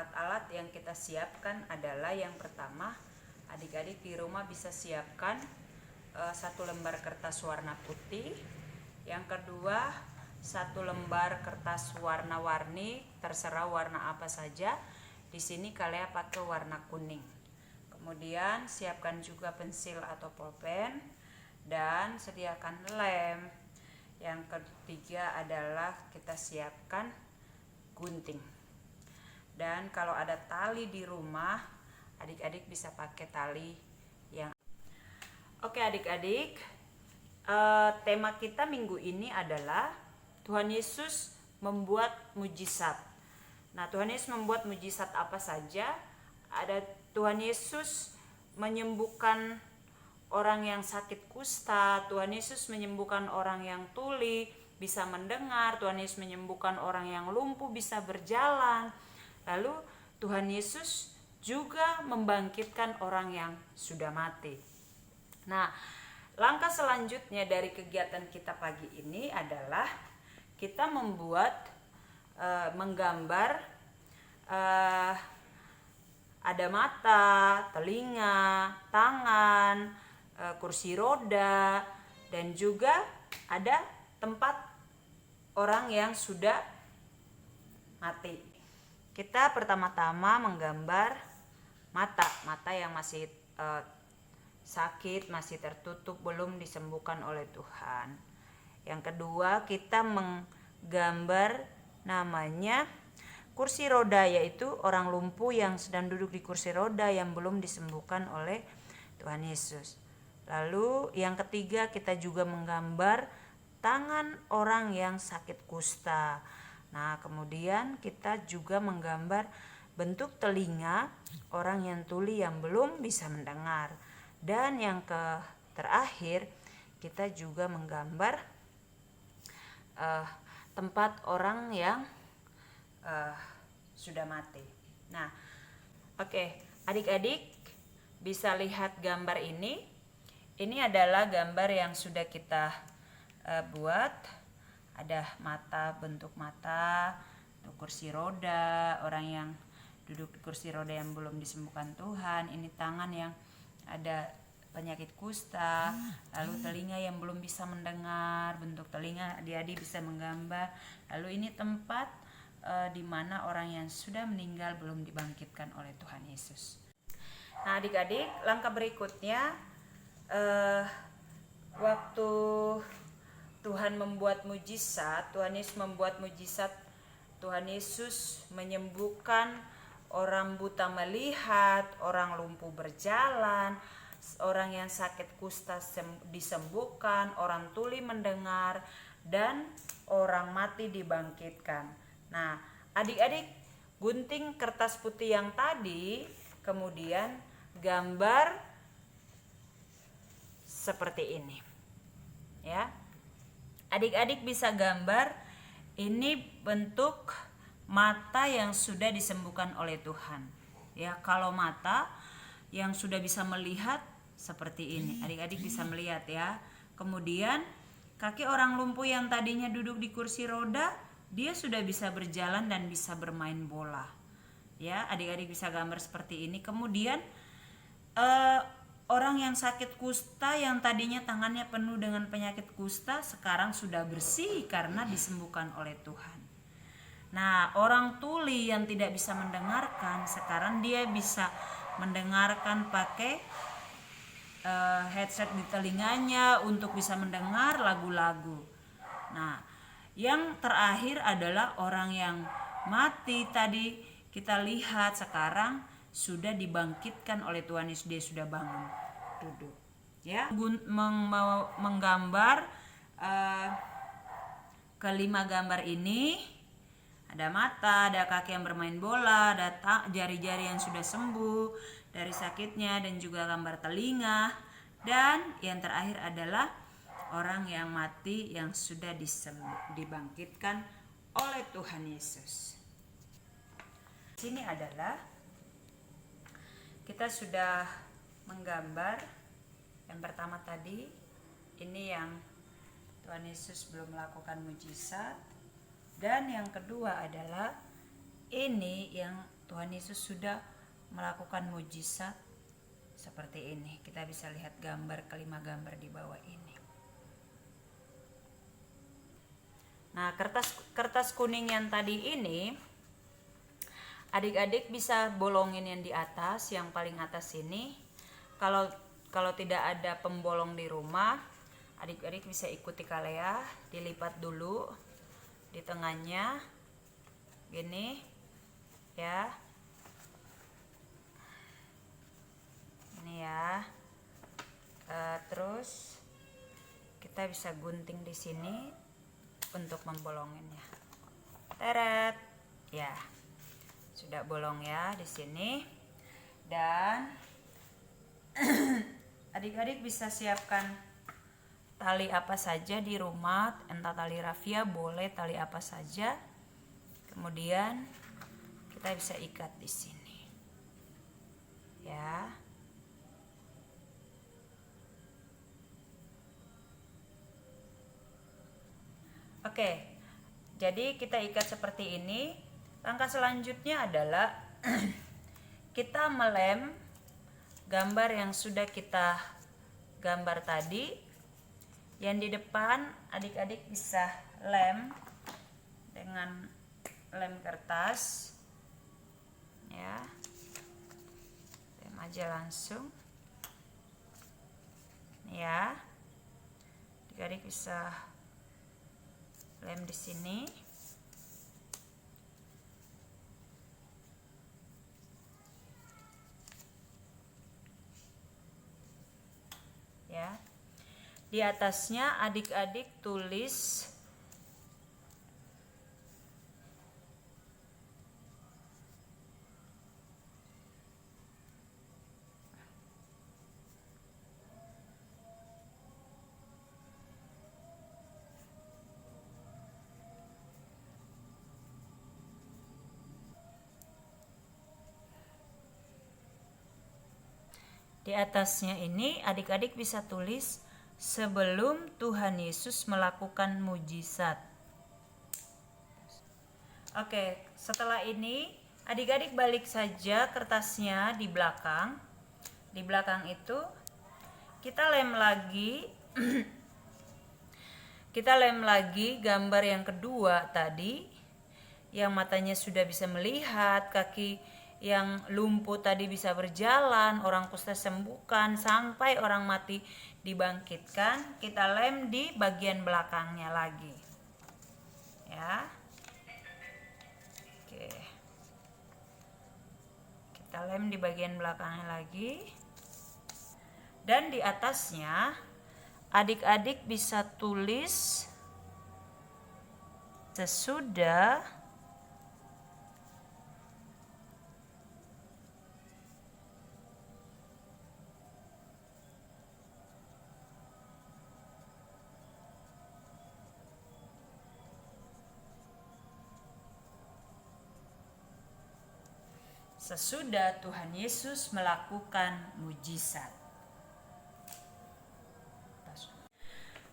alat-alat yang kita siapkan adalah yang pertama, adik-adik di rumah bisa siapkan 1 lembar kertas warna putih. Yang kedua, 1 lembar kertas warna-warni, terserah warna apa saja. Di sini kalian pakai warna kuning. Kemudian siapkan juga pensil atau pulpen dan sediakan lem. Yang ketiga adalah kita siapkan gunting. Dan kalau ada tali di rumah, adik-adik bisa pakai tali yang. Oke adik-adik, tema kita minggu ini adalah Tuhan Yesus membuat mujizat. Nah, Tuhan Yesus membuat mujizat apa saja? Ada Tuhan Yesus menyembuhkan orang yang sakit kusta, Tuhan Yesus menyembuhkan orang yang tuli, bisa mendengar, Tuhan Yesus menyembuhkan orang yang lumpuh, bisa berjalan. Lalu Tuhan Yesus juga membangkitkan orang yang sudah mati. Nah, langkah selanjutnya dari kegiatan kita pagi ini adalah kita menggambar ada mata, telinga, tangan, kursi roda, dan juga ada tempat orang yang sudah mati. Kita pertama-tama menggambar mata yang masih sakit, masih tertutup, belum disembuhkan oleh Tuhan. Yang kedua, kita menggambar namanya kursi roda, yaitu orang lumpuh yang sedang duduk di kursi roda yang belum disembuhkan oleh Tuhan Yesus. Lalu yang ketiga, kita juga menggambar tangan orang yang sakit kusta. Nah, kemudian kita juga menggambar bentuk telinga orang yang tuli yang belum bisa mendengar. Dan yang terakhir, kita juga menggambar tempat orang yang sudah mati. Nah, oke, adik-adik bisa lihat gambar ini. Ini adalah gambar yang sudah kita buat. Ada mata, bentuk mata, kursi roda, orang yang duduk di kursi roda yang belum disembuhkan Tuhan. Ini tangan yang ada penyakit kusta, lalu telinga yang belum bisa mendengar, bentuk telinga adik-adik bisa menggambar. Lalu ini tempat di mana orang yang sudah meninggal belum dibangkitkan oleh Tuhan Yesus. Nah adik-adik, langkah berikutnya waktu Tuhan membuat mujizat, Tuhan Yesus membuat mujizat, Tuhan Yesus menyembuhkan orang buta melihat, orang lumpuh berjalan, orang yang sakit kusta disembuhkan, orang tuli mendengar, dan orang mati dibangkitkan. Nah, adik-adik gunting kertas putih yang tadi, kemudian gambar seperti ini. Ya. Adik-adik bisa gambar ini bentuk mata yang sudah disembuhkan oleh Tuhan. Ya, kalau mata yang sudah bisa melihat seperti ini, adik-adik bisa melihat ya. Kemudian kaki orang lumpuh yang tadinya duduk di kursi roda, dia sudah bisa berjalan dan bisa bermain bola. Ya, adik-adik bisa gambar seperti ini. Kemudian orang yang sakit kusta yang tadinya tangannya penuh dengan penyakit kusta sekarang sudah bersih karena disembuhkan oleh Tuhan. Nah, orang tuli yang tidak bisa mendengarkan sekarang dia bisa mendengarkan pakai headset di telinganya untuk bisa mendengar lagu-lagu. Nah, yang terakhir adalah orang yang mati tadi kita lihat sekarang sudah dibangkitkan oleh Tuhan Yesus, dia sudah bangun duduk. Ya, menggambar kelima gambar ini, ada mata, ada kaki yang bermain bola, ada jari-jari yang sudah sembuh dari sakitnya, dan juga gambar telinga, dan yang terakhir adalah orang yang mati yang sudah dibangkitkan oleh Tuhan Yesus. Sini adalah kita sudah menggambar yang pertama tadi, ini yang Tuhan Yesus belum melakukan mujizat, dan yang kedua adalah ini yang Tuhan Yesus sudah melakukan mujizat seperti ini. Kita bisa lihat gambar, kelima gambar di bawah ini. Nah, kertas kuning yang tadi ini, adik-adik bisa bolongin yang di atas, yang paling atas ini. Kalau tidak ada pembolong di rumah, adik-adik bisa ikuti Kalea, dilipat dulu di tengahnya, gini, ya. Ini ya. Terus kita bisa gunting di sini untuk membolonginnya. Teret, ya, sudah bolong ya di sini. Dan adik-adik bisa siapkan tali apa saja di rumah, entah tali rafia boleh, tali apa saja. Kemudian kita bisa ikat di sini, ya. Oke, jadi kita ikat seperti ini. Langkah selanjutnya adalah kita melem gambar yang sudah kita gambar tadi. Yang di depan adik-adik bisa lem dengan lem kertas, ya. Lem aja langsung, ya. Adik-adik bisa lem di sini, ya. Di atasnya adik-adik tulis di atasnya ini adik-adik bisa tulis sebelum Tuhan Yesus melakukan mujizat. Oke, setelah ini adik-adik balik saja kertasnya di belakang. Di belakang itu kita lem lagi kita lem lagi gambar yang kedua tadi, yang matanya sudah bisa melihat, kaki yang lumpuh tadi bisa berjalan, orang kusta sembuhkan, sampai orang mati dibangkitkan. Kita lem di bagian belakangnya lagi, ya. Oke, kita lem di bagian belakangnya lagi. Dan di atasnya adik-adik bisa tulis sesudah Tuhan Yesus melakukan mujizat.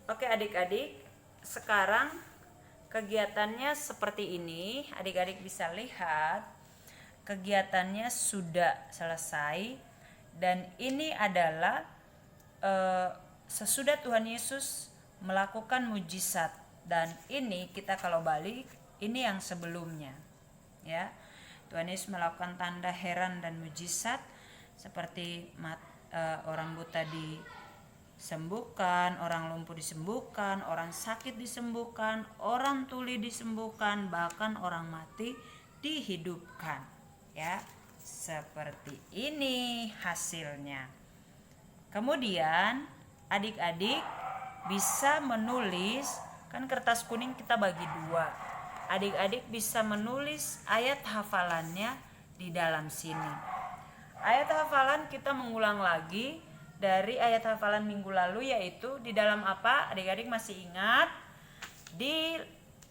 Oke adik-adik, sekarang kegiatannya seperti ini. Adik-adik bisa lihat kegiatannya sudah selesai. Dan ini adalah sesudah Tuhan Yesus melakukan mujizat. Dan ini kita kalau balik, ini yang sebelumnya, ya. Tuhan Yesus melakukan tanda heran dan mujizat seperti orang buta disembuhkan, orang lumpuh disembuhkan, orang sakit disembuhkan, orang tuli disembuhkan, bahkan orang mati dihidupkan, ya. Seperti ini hasilnya. Kemudian adik-adik bisa menulis, kan kertas kuning kita bagi dua. Adik-adik bisa menulis ayat hafalannya di dalam sini. Ayat hafalan kita mengulang lagi dari ayat hafalan minggu lalu, yaitu di dalam apa? Adik-adik masih ingat? Di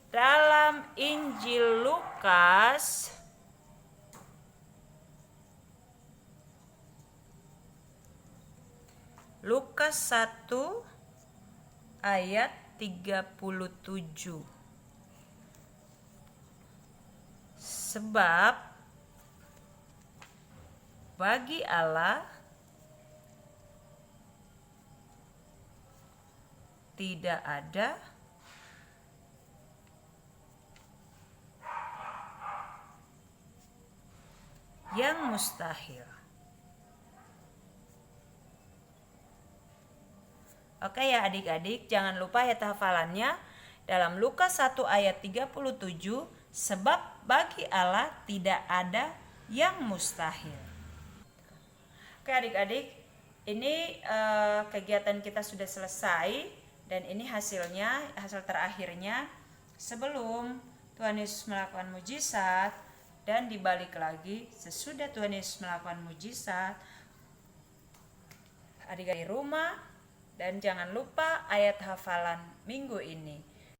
dalam Injil Lukas Lukas 1 ayat 37. Sebab bagi Allah tidak ada yang mustahil. Oke ya adik-adik, jangan lupa ayat hafalannya dalam Lukas 1 ayat 37, sebab bagi Allah tidak ada yang mustahil. Oke adik-adik, ini kegiatan kita sudah selesai dan ini hasil terakhirnya sebelum Tuhan Yesus melakukan mujizat dan dibalik lagi sesudah Tuhan Yesus melakukan mujizat. Adik-adik di rumah, dan jangan lupa ayat hafalan minggu ini.